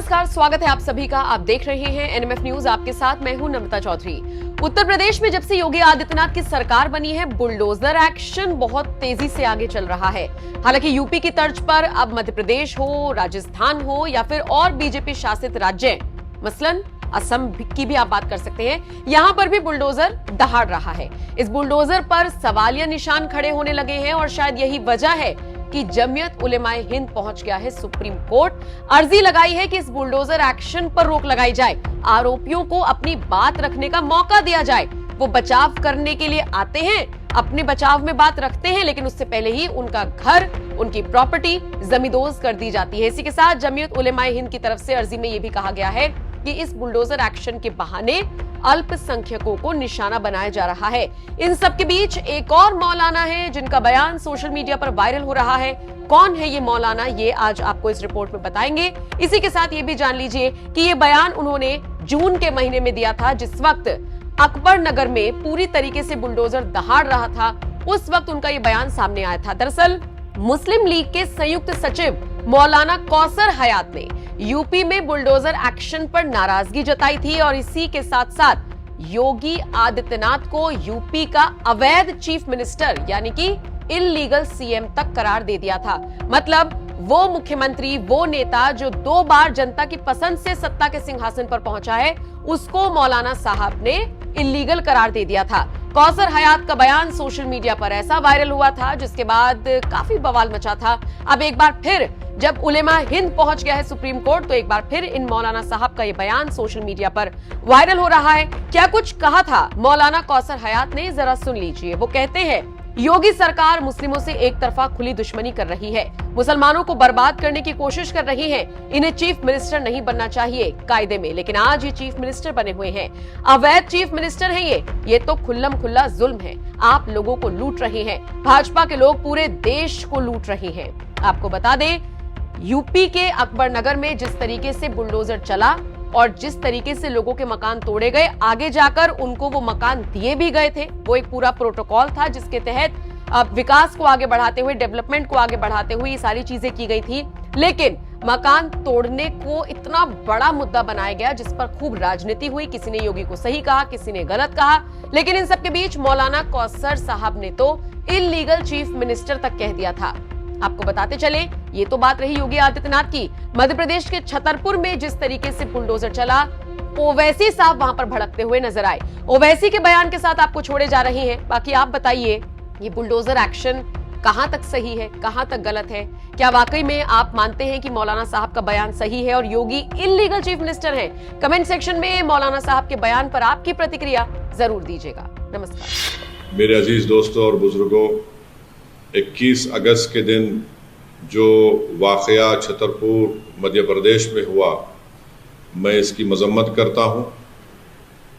नमस्कार, स्वागत है आप सभी का। आप देख रहे हैं एनएमएफ न्यूज, आपके साथ मैं हूं नमिता चौधरी। उत्तर प्रदेश में जब से योगी आदित्यनाथ की सरकार बनी है, बुलडोजर एक्शन बहुत तेजी से आगे चल रहा है। हालांकि यूपी की तर्ज पर अब मध्य प्रदेश हो, राजस्थान हो या फिर और बीजेपी शासित राज्य, मसलन असम की भी आप बात कर सकते हैं, यहां पर भी बुलडोजर दहाड़ रहा है। इस बुलडोजर पर सवालिया निशान खड़े होने लगे हैं और शायद यही वजह है कि जमीयत उलेमाए हिंद पहुंच गया है सुप्रीम कोर्ट। अर्जी लगाई है कि इस बुलडोजर एक्शन पर रोक लगाई जाए, आरोपियों को अपनी बात रखने का मौका दिया जाए। वो बचाव करने के लिए आते हैं, अपने बचाव में बात रखते हैं, लेकिन उससे पहले ही उनका घर, उनकी प्रॉपर्टी जमींदोज कर दी जाती है। इसी के साथ जमीयत उलेमाए हिंद की तरफ से अर्जी में यह भी कहा गया है कि इस बुलडोजर एक्शन के बहाने अल्पसंख्यकों को निशाना बनाया जा रहा है। इन सब के बीच एक और मौलाना है जिनका बयान सोशल मीडिया पर वायरल हो रहा है। कौन है ये मौलाना, ये आज आपको इस रिपोर्ट में बताएंगे। इसी के साथ ये भी जान लीजिए कि ये बयान उन्होंने जून के महीने में दिया था, जिस वक्त अकबर नगर में पूरी तरीके से बुलडोजर दहाड़ रहा था। उस वक्त उनका ये बयान सामने आया था। दरअसल मुस्लिम लीग के संयुक्त सचिव मौलाना कौसर हयात ने यूपी में बुलडोजर एक्शन पर नाराजगी जताई थी और इसी के साथ साथ योगी आदित्यनाथ को यूपी का अवैध चीफ मिनिस्टर यानी कि इल्लीगल सीएम तक करार दे दिया था। मतलब वो मुख्यमंत्री, वो नेता जो 2 बार जनता की पसंद से सत्ता के सिंहासन पर पहुंचा है, उसको मौलाना साहब ने इल्लीगल करार दे दिया था। कौसर हयात का बयान सोशल मीडिया पर ऐसा वायरल हुआ था जिसके बाद काफी बवाल मचा था। अब एक बार फिर जब उलेमा हिंद पहुंच गया है सुप्रीम कोर्ट, तो एक बार फिर इन मौलाना साहब का ये बयान सोशल मीडिया पर वायरल हो रहा है। क्या कुछ कहा था मौलाना कौसर हयात ने, जरा सुन लीजिए। वो कहते हैं, योगी सरकार मुस्लिमों से एक तरफा खुली दुश्मनी कर रही है, मुसलमानों को बर्बाद करने की कोशिश कर रही है। इन्हें चीफ मिनिस्टर नहीं बनना चाहिए कायदे में, लेकिन आज ये चीफ मिनिस्टर बने हुए हैं। अवैध चीफ मिनिस्टर है ये तो खुल्लम खुल्ला जुल्म है। आप लोगों को लूट रहे हैं, भाजपा के लोग पूरे देश को लूट रहे हैं। आपको बता दें, यूपी के अकबर नगर में जिस तरीके से बुलडोजर चला और जिस तरीके से लोगों के मकान तोड़े गए, आगे जाकर उनको वो मकान दिए भी गए थे। वो एक पूरा प्रोटोकॉल था जिसके तहत विकास को आगे बढ़ाते हुए, डेवलपमेंट को आगे बढ़ाते हुए ये सारी चीजें की गई थी। लेकिन मकान तोड़ने को इतना बड़ा मुद्दा बनाया गया जिस पर खूब राजनीति हुई। किसी ने योगी को सही कहा, किसी ने गलत कहा, लेकिन इन सबके बीच मौलाना कौसर साहब ने तो इल्लीगल चीफ मिनिस्टर तक कह दिया था। आपको बताते चले, ये तो बात रही योगी आदित्यनाथ की। मध्य प्रदेश के छतरपुर में जिस तरीके से बुलडोजर चला, ओवैसी साहब वहां पर भड़कते हुए नजर आए। ओवैसी के बयान के साथ आपको छोड़े जा रहे हैं। बाकी आप बताइए, ये बुलडोजर एक्शन कहां तक सही है, कहां तक गलत है? क्या वाकई में आप मानते हैं कि मौलाना साहब का बयान सही है और योगी इल्लीगल चीफ मिनिस्टर हैं? कमेंट सेक्शन में मौलाना साहब के बयान पर आपकी प्रतिक्रिया जरूर दीजिएगा। नमस्कार मेरे अजीज दोस्तों और बुजुर्गों, 21 अगस्त के दिन जो वाकया छतरपुर मध्य प्रदेश में हुआ, मैं इसकी मजम्मत करता हूँ।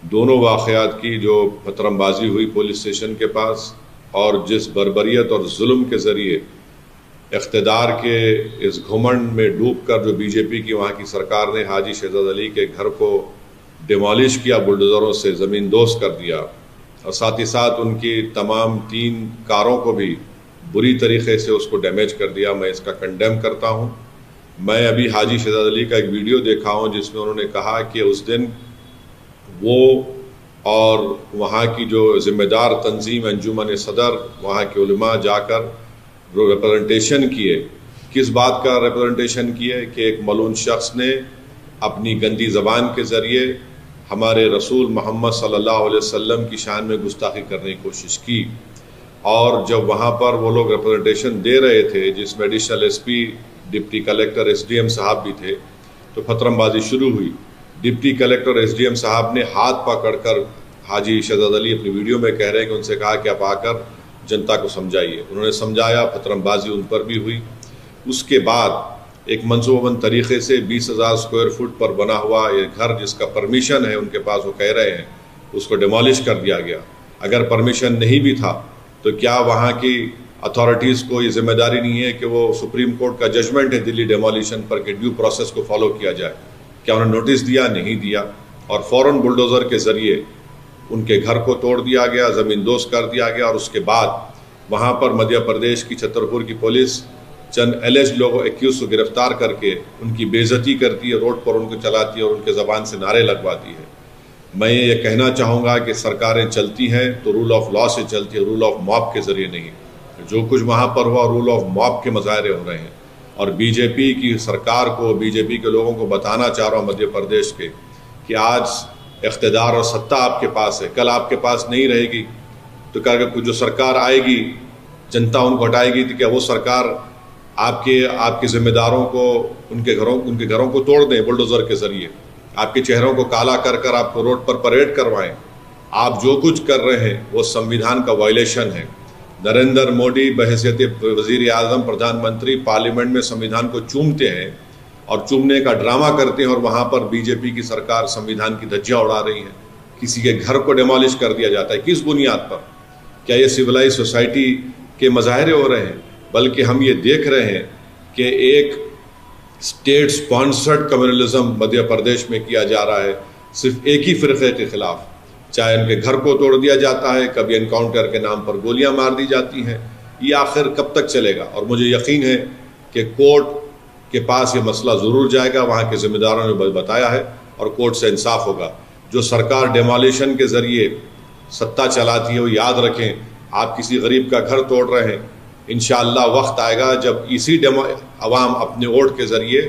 दोनों वाकयात की जो पथरमबाजी हुई पुलिस स्टेशन के पास और जिस बर्बरियत और जुल्म के ज़रिए इख्तिदार के इस घुमंड में डूबकर जो बीजेपी की वहाँ की सरकार ने हाजी शहजाद अली के घर को डिमोलिश किया, बुलडोज़रों से ज़मींदोज कर दिया और साथ ही साथ उनकी तमाम 3 कारों को भी बुरी तरीके से उसको डैमेज कर दिया, मैं इसका कंडेम करता हूँ। मैं अभी हाजी शहजाद अली का एक वीडियो देखा हूँ जिसमें उन्होंने कहा कि उस दिन वो और वहाँ की जो जिम्मेदार तंजीम अंजुमन सदर, वहाँ के उलमा जाकर रिप्रेजेंटेशन किए। किस बात का रिप्रेजेंटेशन किए कि एक मलून शख्स ने अपनी गंदी ज़बान के ज़रिए हमारे रसूल मोहम्मद सल्लल्लाहु अलैहि वसल्लम की शान में गुस्ताखी करने की कोशिश की। और जब वहाँ पर वो लोग रिप्रेजेंटेशन दे रहे थे, जिसमें additional SP, deputy collector, SDM साहब भी थे, तो पथरमबाजी शुरू हुई। डिप्टी कलेक्टर, एसडीएम साहब ने हाथ पकड़कर, हाजी शहजाद अली अपनी वीडियो में कह रहे हैं कि उनसे कहा कि आप आकर जनता को समझाइए। उन्होंने समझाया, पथरमबाजी उन पर भी हुई। उसके बाद एक मनसूबाबंद तरीके से 20,000 स्क्वायर फुट पर बना हुआ ये घर, जिसका परमिशन है उनके पास, वो कह रहे हैं, उसको डिमोलिश कर दिया गया। अगर परमिशन नहीं भी था तो क्या वहाँ की अथॉरिटीज़ को ये जिम्मेदारी नहीं है कि वो सुप्रीम कोर्ट का जजमेंट है दिल्ली डेमोलिशन पर कि ड्यू प्रोसेस को फॉलो किया जाए? क्या उन्होंने नोटिस दिया? नहीं दिया। और फ़ौरन बुलडोज़र के ज़रिए उनके घर को तोड़ दिया गया, ज़मींदोज कर दिया गया। और उसके बाद वहाँ पर मध्य प्रदेश की छतरपुर की पुलिस चंद एलिज लोगों 21 को गिरफ्तार करके उनकी बेइज्जती करती है, रोड पर उनको चलाती है और उनके ज़बान से नारे लगवाती है। मैं ये कहना चाहूँगा कि सरकारें चलती हैं तो रूल ऑफ लॉ से चलती है, रूल ऑफ मॉब के ज़रिए नहीं। जो कुछ वहाँ पर हुआ रूल ऑफ मॉब के मुजाहरे हो रहे हैं और बीजेपी की सरकार को, बीजेपी के लोगों को बताना चाह रहा हूँ मध्य प्रदेश के कि आज इख्तिदार और सत्ता आपके पास है, कल आपके पास नहीं रहेगी। तो क्या जो सरकार आएगी जनता उनको हटाएगी तो क्या वो सरकार आपके जिम्मेदारों को उनके घरों को तोड़ दें बुलडोज़र के ज़रिए, आपके चेहरों को काला कर कर आपको रोड पर परेड करवाएं? आप जो कुछ कर रहे हैं वो संविधान का वायलेशन है। नरेंद्र मोदी बहैसियत वज़ीर आज़म, प्रधानमंत्री पार्लियामेंट में संविधान को चूमते हैं और चूमने का ड्रामा करते हैं और वहाँ पर बीजेपी की सरकार संविधान की धज्जियाँ उड़ा रही है। किसी के घर को डिमोलिश कर दिया जाता है, किस बुनियाद पर? क्या ये सिविलाइज सोसाइटी के मज़ाहरे हो रहे हैं? बल्कि हम ये देख रहे हैं कि एक state sponsored communalism Madhya Pradesh में किया जा रहा है, सिर्फ एक ही फ़िरक़े के ख़िलाफ़। चाहे उनके घर को तोड़ दिया जाता है, कभी एनकाउंटर के नाम पर गोलियां मार दी जाती हैं। ये आखिर कब तक चलेगा? और मुझे यकीन है कि कोर्ट के पास ये मसला ज़रूर जाएगा, वहाँ के ज़िम्मेदारों ने बताया है और कोर्ट से इंसाफ होगा। जो सरकार डेमोलिशन के ज़रिए सत्ता चलाती है वो याद रखें, आप किसी गरीब का घर तोड़ रहे हैं, इंशाअल्लाह वक्त आएगा जब इसी अवाम अपने वोट के ज़रिए